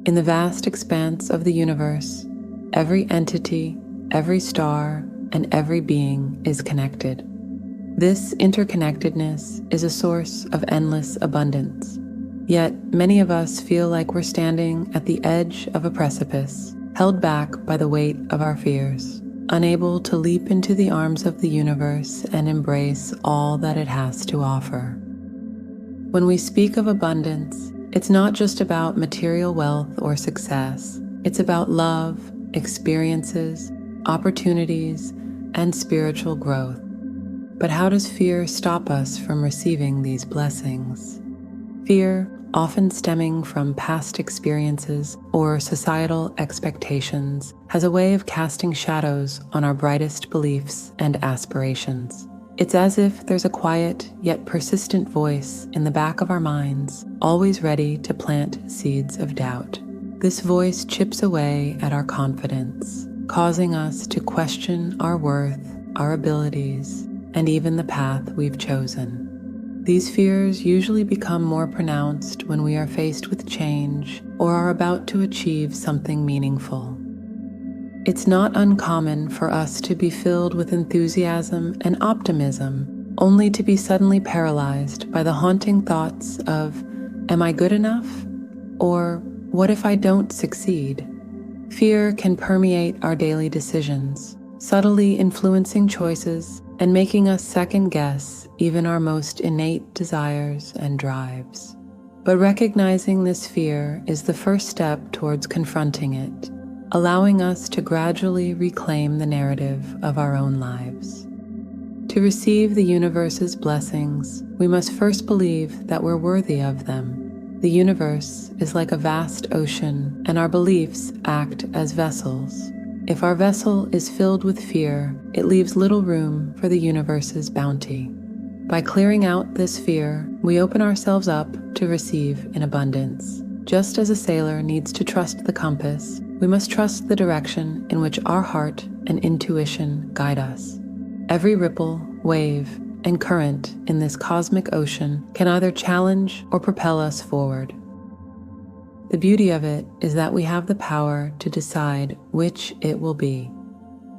In the vast expanse of the universe, every entity, every star, and every being is connected. This interconnectedness is a source of endless abundance. Yet, many of us feel like we're standing at the edge of a precipice, held back by the weight of our fears, unable to leap into the arms of the universe and embrace all that it has to offer. When we speak of abundance, it's not just about material wealth or success. It's about love, experiences, opportunities, and spiritual growth. But how does fear stop us from receiving these blessings? Fear, often stemming from past experiences or societal expectations, has a way of casting shadows on our brightest beliefs and aspirations. It's as if there's a quiet yet persistent voice in the back of our minds, always ready to plant seeds of doubt. This voice chips away at our confidence, causing us to question our worth, our abilities, and even the path we've chosen. These fears usually become more pronounced when we are faced with change or are about to achieve something meaningful. It's not uncommon for us to be filled with enthusiasm and optimism, only to be suddenly paralyzed by the haunting thoughts of, "Am I good enough?" Or, "What if I don't succeed?" Fear can permeate our daily decisions, subtly influencing choices and making us second-guess even our most innate desires and drives. But recognizing this fear is the first step towards confronting it, allowing us to gradually reclaim the narrative of our own lives. To receive the universe's blessings, we must first believe that we're worthy of them. The universe is like a vast ocean, and our beliefs act as vessels. If our vessel is filled with fear, it leaves little room for the universe's bounty. By clearing out this fear, we open ourselves up to receive in abundance. Just as a sailor needs to trust the compass, we must trust the direction in which our heart and intuition guide us. Every ripple, wave, and current in this cosmic ocean can either challenge or propel us forward. The beauty of it is that we have the power to decide which it will be.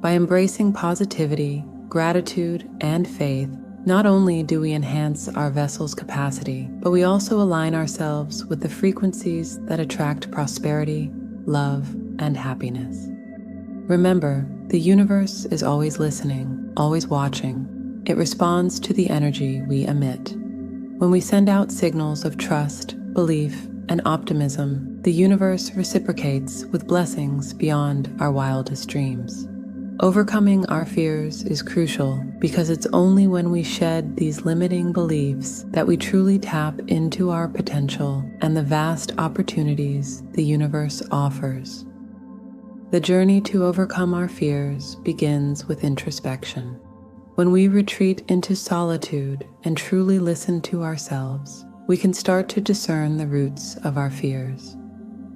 By embracing positivity, gratitude, and faith, not only do we enhance our vessel's capacity, but we also align ourselves with the frequencies that attract prosperity, love, and happiness. Remember, the universe is always listening, always watching. It responds to the energy we emit. When we send out signals of trust, belief, and optimism, the universe reciprocates with blessings beyond our wildest dreams. Overcoming our fears is crucial because it's only when we shed these limiting beliefs that we truly tap into our potential and the vast opportunities the universe offers. The journey to overcome our fears begins with introspection. When we retreat into solitude and truly listen to ourselves, we can start to discern the roots of our fears.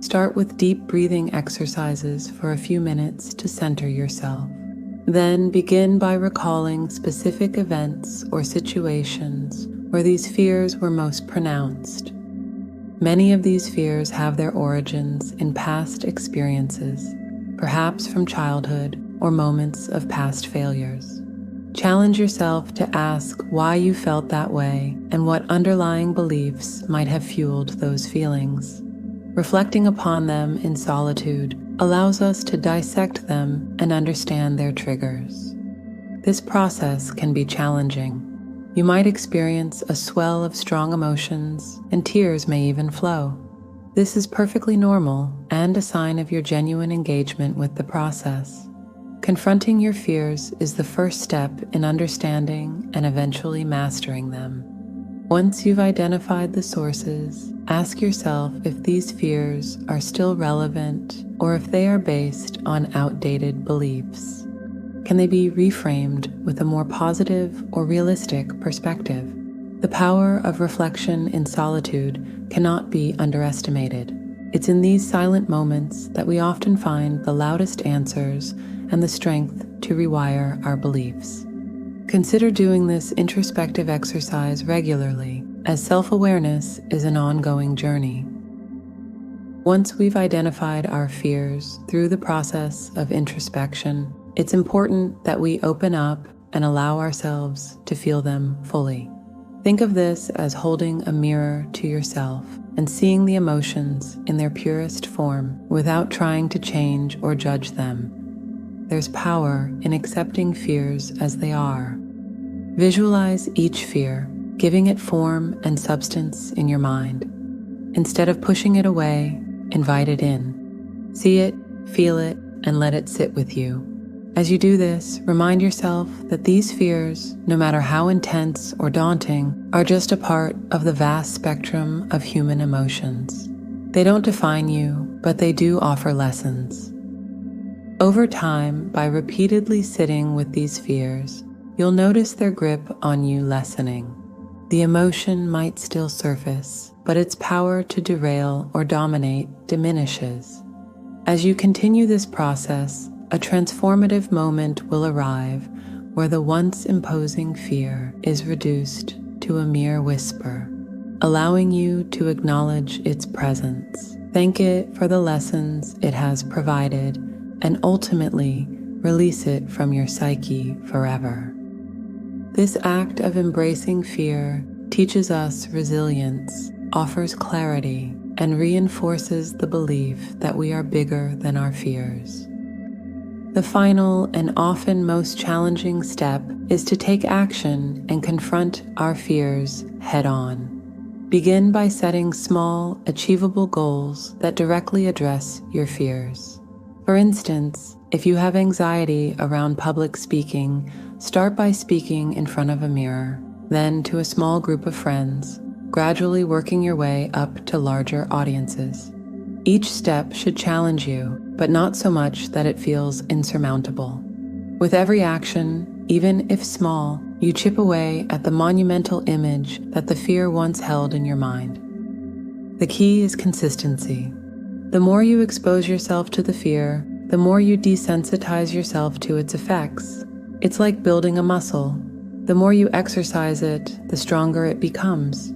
Start with deep breathing exercises for a few minutes to center yourself. Then begin by recalling specific events or situations where these fears were most pronounced. Many of these fears have their origins in past experiences, perhaps from childhood or moments of past failures. Challenge yourself to ask why you felt that way and what underlying beliefs might have fueled those feelings. Reflecting upon them in solitude allows us to dissect them and understand their triggers. This process can be challenging. You might experience a swell of strong emotions, and tears may even flow. This is perfectly normal and a sign of your genuine engagement with the process. Confronting your fears is the first step in understanding and eventually mastering them. Once you've identified the sources, ask yourself if these fears are still relevant or if they are based on outdated beliefs. Can they be reframed with a more positive or realistic perspective? The power of reflection in solitude cannot be underestimated. It's in these silent moments that we often find the loudest answers and the strength to rewire our beliefs. Consider doing this introspective exercise regularly, as self-awareness is an ongoing journey. Once we've identified our fears through the process of introspection, it's important that we open up and allow ourselves to feel them fully. Think of this as holding a mirror to yourself and seeing the emotions in their purest form without trying to change or judge them. There's power in accepting fears as they are. Visualize each fear, giving it form and substance in your mind. Instead of pushing it away, invite it in. See it, feel it, and let it sit with you. As you do this, remind yourself that these fears, no matter how intense or daunting, are just a part of the vast spectrum of human emotions. They don't define you, but they do offer lessons. Over time, by repeatedly sitting with these fears, you'll notice their grip on you lessening. The emotion might still surface, but its power to derail or dominate diminishes. As you continue this process, a transformative moment will arrive where the once imposing fear is reduced to a mere whisper, allowing you to acknowledge its presence, thank it for the lessons it has provided, and ultimately release it from your psyche forever. This act of embracing fear teaches us resilience, offers clarity, and reinforces the belief that we are bigger than our fears. The final and often most challenging step is to take action and confront our fears head-on. Begin by setting small, achievable goals that directly address your fears. For instance, if you have anxiety around public speaking, start by speaking in front of a mirror, then to a small group of friends, gradually working your way up to larger audiences. Each step should challenge you, but not so much that it feels insurmountable. With every action, even if small, you chip away at the monumental image that the fear once held in your mind. The key is consistency. The more you expose yourself to the fear, the more you desensitize yourself to its effects. It's like building a muscle. The more you exercise it, the stronger it becomes.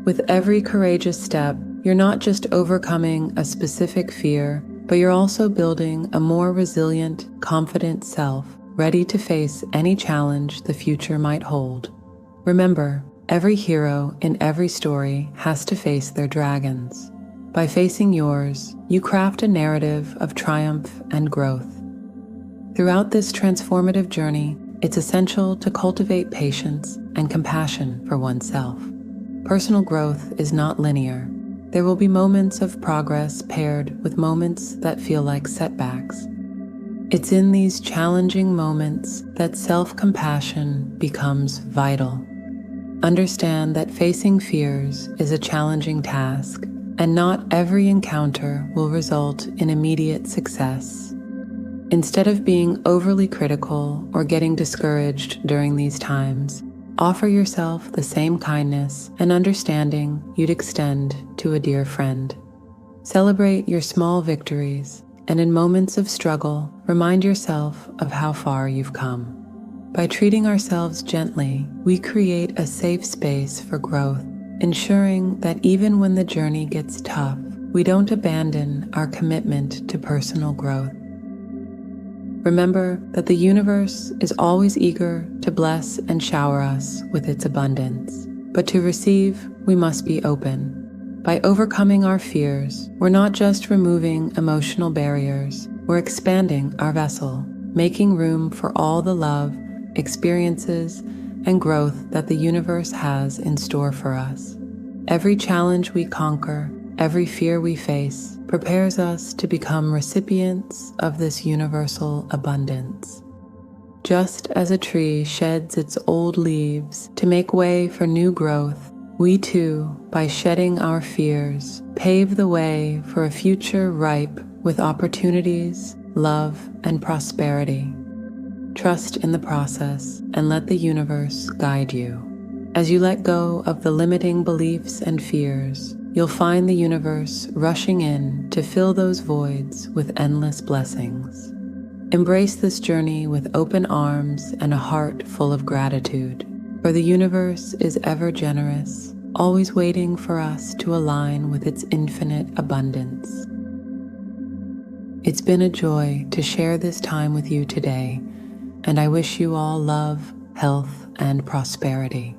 With every courageous step, you're not just overcoming a specific fear, but you're also building a more resilient, confident self, ready to face any challenge the future might hold. Remember, every hero in every story has to face their dragons. By facing yours, you craft a narrative of triumph and growth. Throughout this transformative journey, it's essential to cultivate patience and compassion for oneself. Personal growth is not linear. There will be moments of progress paired with moments that feel like setbacks. It's in these challenging moments that self-compassion becomes vital. Understand that facing fears is a challenging task, and not every encounter will result in immediate success. Instead of being overly critical or getting discouraged during these times, offer yourself the same kindness and understanding you'd extend to a dear friend. Celebrate your small victories, and in moments of struggle, remind yourself of how far you've come. By treating ourselves gently, we create a safe space for growth, ensuring that even when the journey gets tough, we don't abandon our commitment to personal growth. Remember that the universe is always eager to bless and shower us with its abundance. But to receive, we must be open. By overcoming our fears, we're not just removing emotional barriers, we're expanding our vessel, making room for all the love, experiences, and growth that the universe has in store for us. Every challenge we conquer, every fear we face, prepares us to become recipients of this universal abundance. Just as a tree sheds its old leaves to make way for new growth, we too, by shedding our fears, pave the way for a future ripe with opportunities, love, and prosperity. Trust in the process and let the universe guide you. As you let go of the limiting beliefs and fears, you'll find the universe rushing in to fill those voids with endless blessings. Embrace this journey with open arms and a heart full of gratitude, for the universe is ever generous, always waiting for us to align with its infinite abundance. It's been a joy to share this time with you today, and I wish you all love, health, and prosperity.